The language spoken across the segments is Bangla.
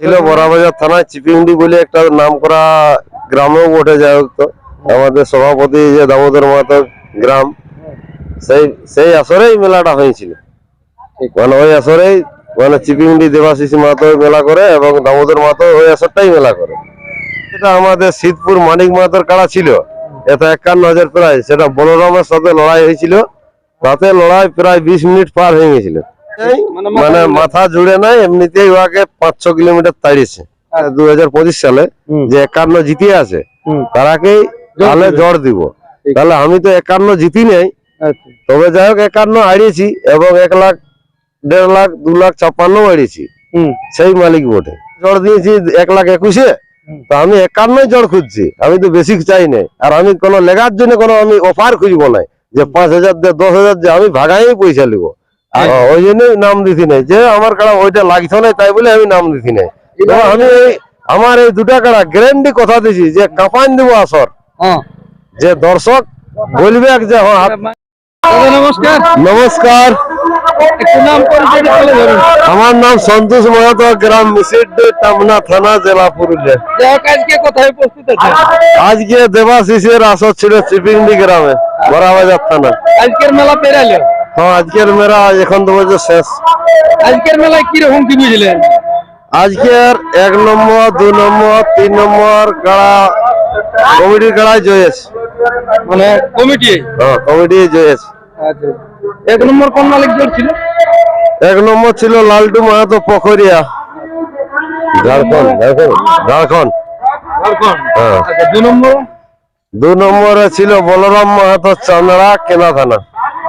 ছিল বড়াবাজার থানায় চিপিংডি বলে একটা নাম করা গ্রামেও বটে। যাই হোক, তো আমাদের সভাপতি যে দামোদর মাহাতো গ্রাম, সেই সেই আসরেই মেলাটা হয়েছিল। মানে ওই আসরেই মানে চিপিংডি দেবাশিস মাহাতো মেলা করে এবং দামোদর মাহাতো ওই আসরটাই মেলা করে। এটা আমাদের শীতপুর মানিক মাহাতোর কাড়া ছিল, এটা 51,000 প্রায়। সেটা বলরামের সাথে লড়াই হয়েছিল, তাতে লড়াই প্রায় 20 মিনিট পার হয়ে গেছিল। মানে মাথা জুড়ে নাই, এমনিতেই ওকে 5-6 কিলোমিটার তাড়িয়েছে 2025 সালে। যে 51 জিতিয়ে আছে তারাকেই তাহলে জ্বর দিব। তাহলে আমি তো 51 জিতি নাই, তবে যাই হোক 51 হারিয়েছি এবং 1 লাখ 1.5 লাখ 2 লাখ 56 হারিয়েছি। সেই মালিক বটে জ্বর দিয়েছি 1,21,000। তো আমি 51 জ্বর খুঁজছি, আমি তো বেশি চাই নাই। আর আমি কোনো লেগার জন্য কোনো আমি অফার খুঁজবো না যে 5,000 দে 10,000 যে আমি ভাগাই পয়সা লিবো। ওই জন্যই নাম দিছি নাই, যে আমার কাড়া ওইটা লাগছে না তাই বলে আমি নাম দিছি নাই। আমি আমার এই দুটা কাড়া গ্যারান্টি কথা দিছি যে কাঁপান দিব আসর, যে দর্শক বলবে যে হ্যাঁ। নমস্কার। নমস্কার, আমার নাম সন্তোষ মাহাতো, গ্রাম মিসিড্ডি, টামনা থানা, জেলা পুরুলিয়া। আজকে কোথায় উপস্থিত আছে? আজকে দেবাশিসের আসর ছিল চিপিংডি গ্রামে, বড়াবাজার থানা। আজকের মেলা পেরালে? হ্যাঁ, আজকের মেলা এখন তো বলছে শেষ। আজকের মেলায় কিরকম কি বুঝলেন? আজকের 1 নম্বর 2 নম্বর 3 নম্বর কাড়া কমিটির কাড়ায় জয়েছে। মানে কমিটি? হ্যাঁ, কমিটি জয়েছে। আচ্ছা, 1 নম্বর কোন মালিক জোর ছিল? 1 নম্বর ছিল লালটু মাহাতো, পোখরিয়া, ঝাড়খণ্ড। ঝাড়খণ্ড। হ্যাঁ। আচ্ছা, 2 নম্বর? 2 নম্বরে ছিল বলরাম মাহাতো, চান্দড়া, কেনা থানা।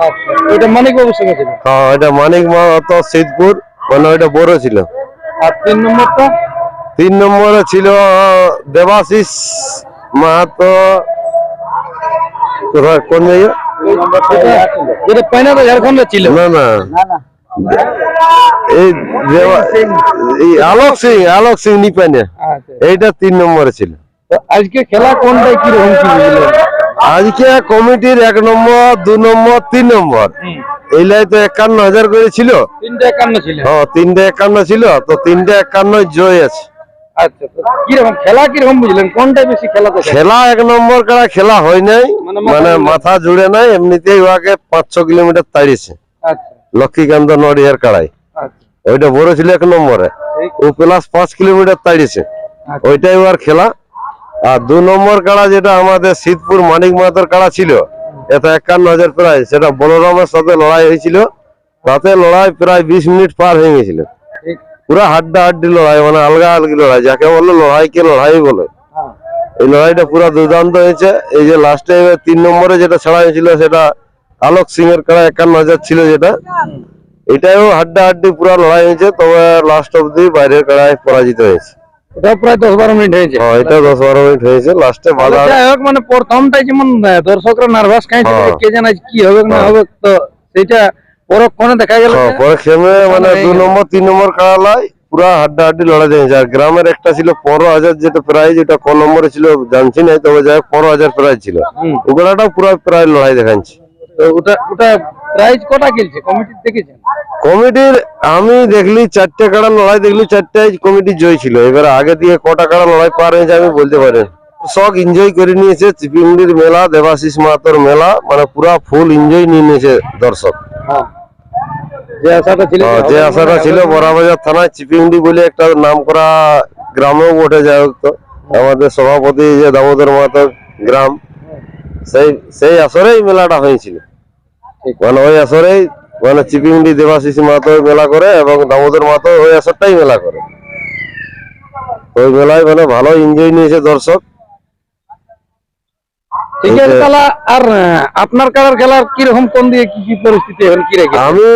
আচ্ছা, ওইটা মানিক বাবুর সঙ্গে ছিল? হ্যাঁ, এটা মানিক মাহাতো, শীতপুর, মানে ওইটা বড় ছিল। আর 3 নম্বরটা? 3 নম্বরে ছিল দেবাশিস মাহাতো, কোথায় কোন জায়গা? যেটা পাইনাটা ঝাড়খণ্ডে ছিল? না না, এই আলোক সিং নিপানে, এইটা 3 নম্বরে ছিল। আজকে খেলা কোনটাই কিরকম কি বুঝলেন? আজকে কমিটির 1 নম্বর 2 নম্বর 3 নম্বর এইলাই তো 51,000 করে ছিল। 3টা 51 ছিল? হ্যাঁ, 3টা 51 ছিল, তো 3টা 51 জয় আছে। আচ্ছা, কিরকম খেলা কিরকম বুঝলেন? কোনটা বেশি খেলা? খেলা 1 নম্বর কাড়া খেলা হয় নাই, মানে মাথা জুড়ে নাই, এমনিতেই ওকে 5-6 কিলোমিটার তাড়িয়েছে। আচ্ছা, লক্ষ্মীকান্ত নড়িয়ার কাড়াই। আচ্ছা, ওইটা বড় ছিল 1 নম্বরে, ও প্লাস 5 কিলোমিটার তাড়িয়েছে। ওইটাই ওর খেলা। আর 2 নম্বর কাড়া যেটা আমাদের শীতপুর মানিক মাহাতোর কাড়া ছিল, এটা 51,000 প্রায়। সেটা বলরামের সাথে লড়াই হয়েছিল, তাতে লড়াই প্রায় 20 মিনিট পার হয়ে গেছিল। পুরা হাড্ডাহাড্ডি লড়াই, মানে আলগা আলগি লড়াই, যাকে বলে লড়াইকে লড়াই বলে। এই লড়াইটা পুরা দুর্দান্ত হয়েছে। এই যে লাস্টে 3 নম্বরে যেটা ছাড়া হয়েছিল, সেটা আলোক সিং এর কাড়া 51,000 ছিল যেটা, এটাও হাড্ডাহাড্ডি পুরা লড়াই হয়েছে। তবে লাস্ট অব্দি বাইরের কাড়ায় পরাজিত হয়েছে। এটা প্রায় 10-12 মিনিট হয়েছে। হ্যাঁ, এটা 10-12 মিনিট হয়েছে। লাস্টে বাধা মানে প্রথমটাই যেমন দর্শকরা নার্ভাস খাইছে, কে জানে কি হবে না হবে, তো সেটা পরক্ষণে দেখা গেল। পরে খেমে মানে 2 নম্বর 3 নম্বর কাড়ালাই পুরা হাড্ডাহাড্ডি লড়াই দিয়েছে। আর গ্রামের একটা ছিল 15,000 যেটা প্রাইজ, এটা কোন নম্বরে ছিল জানছি না, তবে যাই 15,000 প্রাইজ ছিল। ওগুলাটাও পুরো প্রায় লড়াই দেখাচ্ছে। তো ওটা প্রাইজ কটা কিনছে কমিটি দেখেছেন? কমিটির আমি দেখলি 4টে কাড়া লড়াই দেখলি, 4টাই কমিটি জয় ছিল। এবারে আগে দিয়ে কটা কাড়া লড়াই পার হয়েছে আমি বলতে পারি। সব এনজয় করে নিয়েছে চিপিংডির মেলা, দেবাশিস মাহাতোর মেলা, মানে পুরা ফুল এনজয় নিয়ে নিয়েছে দর্শক। যে আশাটা ছিল বড়াবাজার থানায় চিপিংডি বলে একটা নাম করা গ্রামেও বটে। যাই হোক, তো আমাদের সভাপতি যে দামোদর মাহাতো গ্রাম, সেই আসরেই মেলাটা হয়েছিল। মানে ওই আসরেই মানে চিপিংডি দেবাশিস মাহাতো মেলা করে এবং দামোদর মাহাতো ওই আসরটাই মেলা করে। ওই মেলায় মানে ভালো এনজয় নিয়েছে দর্শক। ঠিক আছে, তাহলে আর আপনার কাড়ার খেলার কিরকম কোন দিকে কি পরিস্থিতি এখন কি রেখে? আমি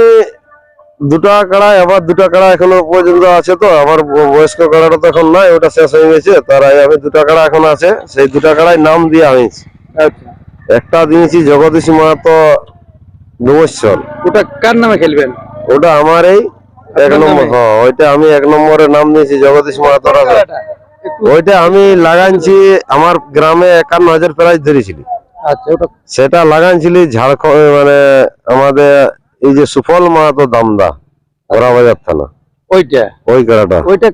2টা কাড়া, আবার 2টা কাড়া এখনো পর্যন্ত আছে। তো আমার বয়স্ক কাড়াটা তো এখন নাই, ওটা শেষ হয়ে গেছে। তার আগে আমি 2টা কাড়া এখন আছে, সেই 2টা কাড়ায় নাম দেওয়া হয়েছে। আচ্ছা, একটা দিয়েছি জগদীশ মাহাতো নমস্কার। ওটা কার নামে খেলবেন? ওটা আমার এই 1 নম্বর। হ্যাঁ, ওইটা আমি 1 নম্বরে নাম দিয়েছি জগদীশ মাহাতো। ওইটা আমি লাগাইছি আমার গ্রামে 51,000 প্রাইজ ধরেছিল। আচ্ছা, ওটা সেটা লাগাইছিলি ঝাড়খণ্ড, মানে আমাদের এই যে সুফল মাহাতো দামদা, বড়াবাজার থানা। ওইটা ওই কাড়াটা ওইটা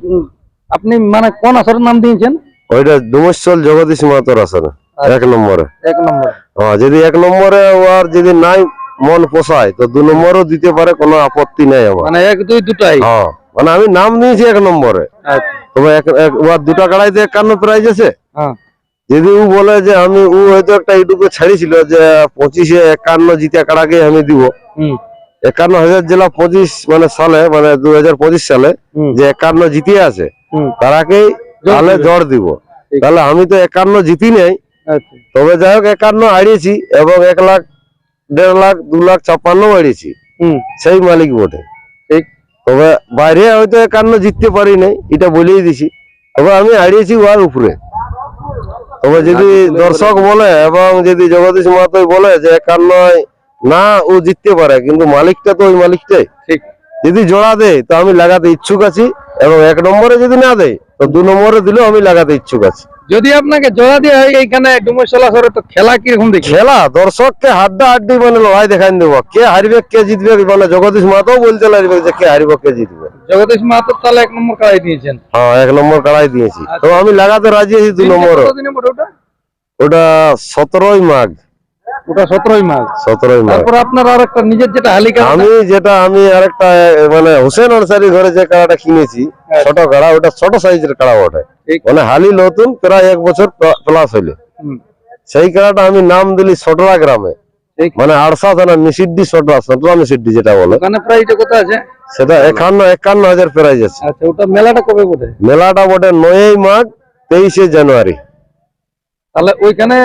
আপনি মানে কোন আসরের নাম দিয়েছেন? ওইটা ডুমসল জগদীশ মাহাতোর আসরে 1 নম্বরে। 1 নম্বর। হ্যাঁ, যদি 1 নম্বরে ওর যদি নাই মন পোষায় তো 2 নম্বরও দিতে পারে, কোনো আপত্তি নাই আমার। মানে 1 2 দুটাই। হ্যাঁ, মানে আমি নাম দিয়েছি 1 নম্বরে। আচ্ছা। তবে ওর 2টা কাড়াইতে 51 প্রাইজ আছে। হ্যাঁ। যদি ও বলে যে ও হয়তো একটা ইউটিউবে ছাড়িছিল যে 25-এ 51 জিতা কাড়াকে আমি দিব, হুম 51,000 জেলা 25 মানে সালে, মানে 2025 সালে হুম যে 51 জিতিয়ে আছে হুম। তারাকেই তাহলে দিবে। জড় দিব। ঠিক। তাহলে আমি তো 51 জিতি নেই, আচ্ছা। তবে যাই হোক 51 হারিয়েছি এবং 1 লাখ 1.5 লাখ 2 লাখ 56 হারিয়েছি, হুম সেই মালিক বটে। ঠিক। তবে বাইরে হয়তো 51 জিততে পারি নাই, এটা বলেই দিছি। তবে আমি হারিয়েছি ওর উপরে। তবে যদি দর্শক বলে এবং যদি জগদীশ মাহাতো বলে যে 51 না ও জিততে পারে, কিন্তু মালিকটা তো ওই মালিকটাই। ঠিক। যদি জোড়া দেয় তো আমি লাগাতে ইচ্ছুক আছি, এবং 1 নম্বরে যদি না দেয় তো 2 নম্বরে দিলেও আমি লাগাতে ইচ্ছুক আছি। যদি আপনাকে জোড়া দেওয়া হয় এইখানে ডুমরশাল আসরে, তো খেলা কিরকম দেখি? খেলা দর্শককে হাড্ডা হাড্ডি মানে লড়াই দেখাই দেবো, কে হারবে কে জিতবে, মানে জগদীশ মাহাতো বলতে লাগবে যে কে হারবে কে জিতবে। জগদীশ মাহাতো তাহলে 1 নম্বর কাড়াই দিয়েছেন। হ্যাঁ, 1 নম্বর কাড়াই দিয়েছি। তো আমি লাগাতে রাজি আছি 2 নম্বর। কতদিনে বটে ওটা? ওটা 17ই মাঘ। ওটা 17ই মাঘ। 17ই মাঘ। তারপর আপনার আর একটা নিজের যেটা হালিকা, আমি আরেকটা মানে হোসেন আনসারি ঘরে যে কাড়াটা কিনেছি, ছোট কাড়া, ওটা ছোট সাইজের কাড়া ওঠে, ঠিক। মানে হালি নতুন, প্রায় 1 বছর প্লাস হইলে। হুম, সেই কাড়াটা আমি নাম দিলি সটরা গ্রামে, ঠিক। মানে আড়সা থানা নিষিদ্ধি সটরা নিষিদ্ধি যেটা বলে, ওখানে প্রাইসটা কত আছে? সেটা 51,000 প্রাইজ আছে। আচ্ছা, ওটা মেলাটা কবে বটে? মেলাটা বটে 9ই মাঘ 23শে জানুয়ারি। তাহলে ওইখানে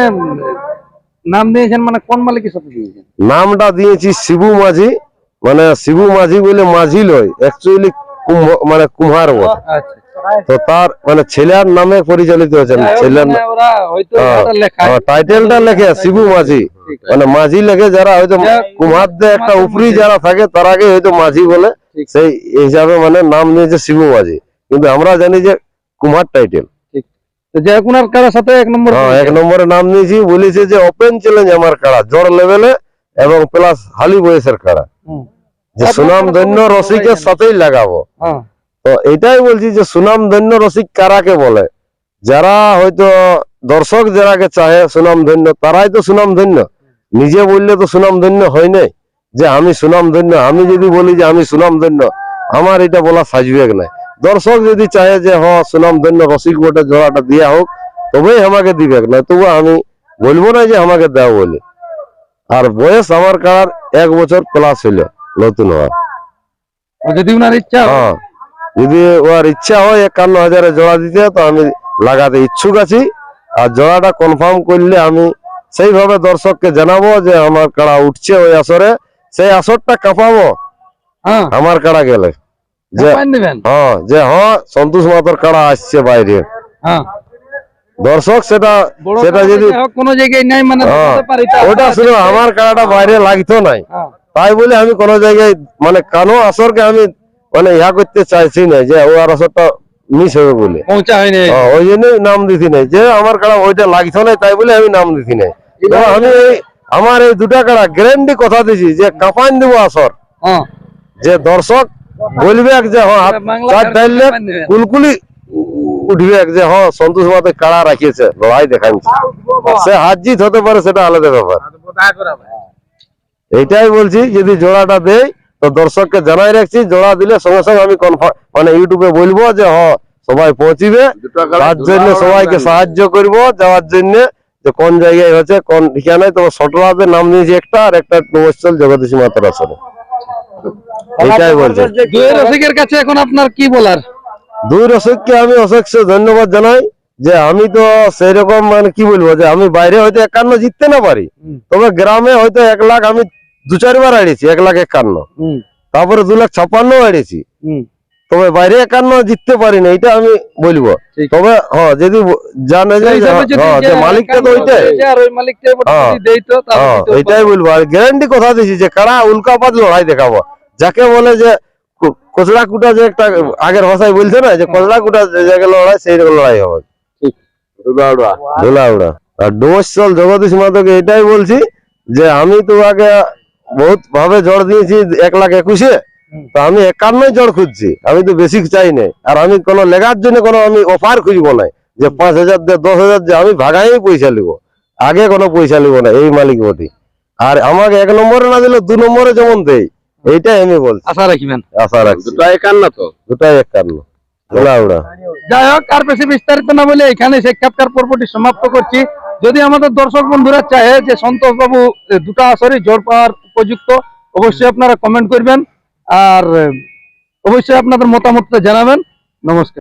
নাম দিয়েছেন মানে কোন মালিকের সাথে দিয়েছেন? নামটা দিয়েছি শিবু মাঝি, মানে শিবু মাঝি বলে মাঝি লয়, অ্যাকচুয়ালি মানে কুম্হার বটে। আচ্ছা। তো তার মানে ছেলের নামে পরিচালিত হয়েছেন, ছেলের মানে ওরা হয়তো ওটা লেখা আছে। টাইটেলটা লেখে শিবু মাঝি, ঠিক। মানে মাঝি লেখে যারা হয়তো কুমারদের একটা উপরি যারা থাকে তারাকে হয়তো মাঝি বলে, ঠিক। সেই হিসাবে মানে নাম নিয়েছে শিবু মাঝি, কিন্তু আমরা জানি যে কুমার টাইটেল। ঠিক। তো যে কোনার কারোর সাথে 1 নম্বর। হ্যাঁ, 1 নম্বরে নাম নিয়েছি, বলেছে যে ওপেন চ্যালেঞ্জ আমার কাড়া, জোর লেভেলে এবং প্লাস হালি বয়সের কাড়া, হুম। যে সুনাম ধন্য রসিকের সাথেই লাগাবো। হ্যাঁ। তো এটাই বলছি যে সুনাম ধন্য রসিক কারাকে বলে, যারা হয়তো দর্শক যারাকে চাহে সুনাম ধন্য, তারাই তো সুনাম ধন্য। নিজে বললে তো সুনাম ধন্য হয় নাই যে আমি সুনাম ধন্য। আমি যদি বলি যে আমি সুনাম ধন্য, আমার এটা বলা সাজবে না। দর্শক যদি চাহে যে হ্যাঁ সুনাম ধন্য রসিক বটে, জোড়াটা দেওয়া হোক, তবেই আমাকে দিবে না, তবু আমি বলবো না যে আমাকে দেওয়া বলে। আর বয়স আমার কার 1 বছর প্লাস হইলো নতুন হওয়া। যদি উনার ইচ্ছা হয়, হ্যাঁ, যদি ওর ইচ্ছা হয় 51,000 জোড়া দিতে, তো আমি লাগাতে ইচ্ছুক আছি। আর জোড়াটা কনফার্ম করলে আমি সেইভাবে দর্শককে জানাবো যে আমার কাড়া উঠছে ওই আসরে, সেই আসরটা কাঁপাবো হ্যাঁ, আমার কাড়া গেলে, যে পাইন দিবেন। হ্যাঁ সন্তোষ মাহাতোর কাড়া আসছে বাইরে। হ্যাঁ, দর্শক সেটা বড় সেটা কাড়া যদি যাই হোক, কোনো জায়গায় নাই মানে হ্যাঁ, দেখাতে পারি, তা ওটা শুধু আমার কাড়াটা বাইরে লাগতো নাই, হ্যাঁ, তাই বলে আমি কোনো জায়গায় মানে কানো আসরকে আমি মানে ইয়া করতে চাইছি না যে ও আর আসরটা মিস হবে বলে। পৌঁছা হয়নি। ওই জন্যই নাম দিছি নাই, যে আমার কাড়া ওইটা লাগতো না, তাই বলে আমি নাম দিছি নাই। তো আমি আমার এই 2টা কাড়া গ্যারান্টি কথা দিছি যে কাঁপান দিব আসর, হ্যাঁ, যে দর্শক বলবে যে হ্যাঁ বাংলা চার ডাইলে কাঁপান দিবেন। কুলকুলি উঠবে যে হ্যাঁ সন্তোষ মাহাতো কাড়া রাখিয়েছে, লড়াই দেখাচ্ছে। সে হার জিত হতে পারে, সেটা আলাদা ব্যাপার। এইটাই বলছি, যদি জোড়াটা দেয় তো দর্শককে জানাই রাখছি, জোড়া দিলে সঙ্গে সঙ্গে আমি কনফার্ম মানে ইউটিউবে বলবো যে হ্যাঁ সবাই পৌঁছিবে, তার জন্য সবাইকে সাহায্য করব যাওয়ার জন্য, যে কোন জায়গায় হচ্ছে কোন ঠিকানায়। তো সটরাতে নাম নিয়েছি একটা, আর একটা ডুমসল জগদীশ মাহাতোর আসরে। এইটাই বলছি। দুই রসিকের কাছে এখন আপনার কি বলার? 2 রসিককে আমি অশেষ ধন্যবাদ জানাই, যে আমি তো সেই রকম মানে কি বলবো, যে আমি বাইরে হয়তো 51 জিততে না পারি, তবে গ্রামে হয়তো 1 লাখ আমি 2-4 বার হারিয়েছি, 1,51,000, তারপরে 2,56,000 হারিয়েছি, তবে বাইরে 51 জিততে পারি না, এটা আমি বলবো। ঠিক। তবে হ্যাঁ, যদি জানে যে যে মালিকটা তো ওইটাই, আর ওই মালিকটা যদি দেই তো তাহলে হ্যাঁ দিতেও ওইটাই পারে। বলবো। আর গ্যারান্টি কথা দিছি যে কারা উল্কাপাত লড়াই দেখাবো, যাকে বলে যে কচড়া কুটা, যে একটা আগের ভাষায় বলছে না যে কচড়া কুটা জায়গায় লড়াই, সেই রকম লড়াই হবে। ধুলা উড়া। আর ডুমসল জগদীশ মাহাতোকে এটাই বলছি যে আমি তো আগে বহুত ভাবে জোর দিয়েছি 1,21,000, তো আমি 51 জোড় খুঁজছি, আমি তো বেশি চাই না। আর আমি কোনো লেগার জন্য কোনো আমি অফার খুঁজবো না যে 5,000 দে 10,000 দে, আমি ভাগাই পয়সা লিব, আগে কোনো পয়সা লিব না এই মালিক বটি। আর আমাকে 1 নম্বরে না দিলে 2 নম্বরে যেমন দেই, এইটাই আমি বলছি, আশা রাখবেন। আশা রাখছি। দুটো 51 তো। দুটাই 51 গোলাউড়া। যাই হোক, আর বেশি বিস্তারিত না বলে এখানে সাক্ষাৎকার পর্বটি সমাপ্ত করছি। যদি আমাদের দর্শক বন্ধুরা চায় যে সন্তোষ বাবু দুটো আসরই জোর পাওয়ার উপযুক্ত, অবশ্যই আপনারা কমেন্ট করবেন আর অবশ্যই আপনাদের মতামতটা জানাবেন। নমস্কার।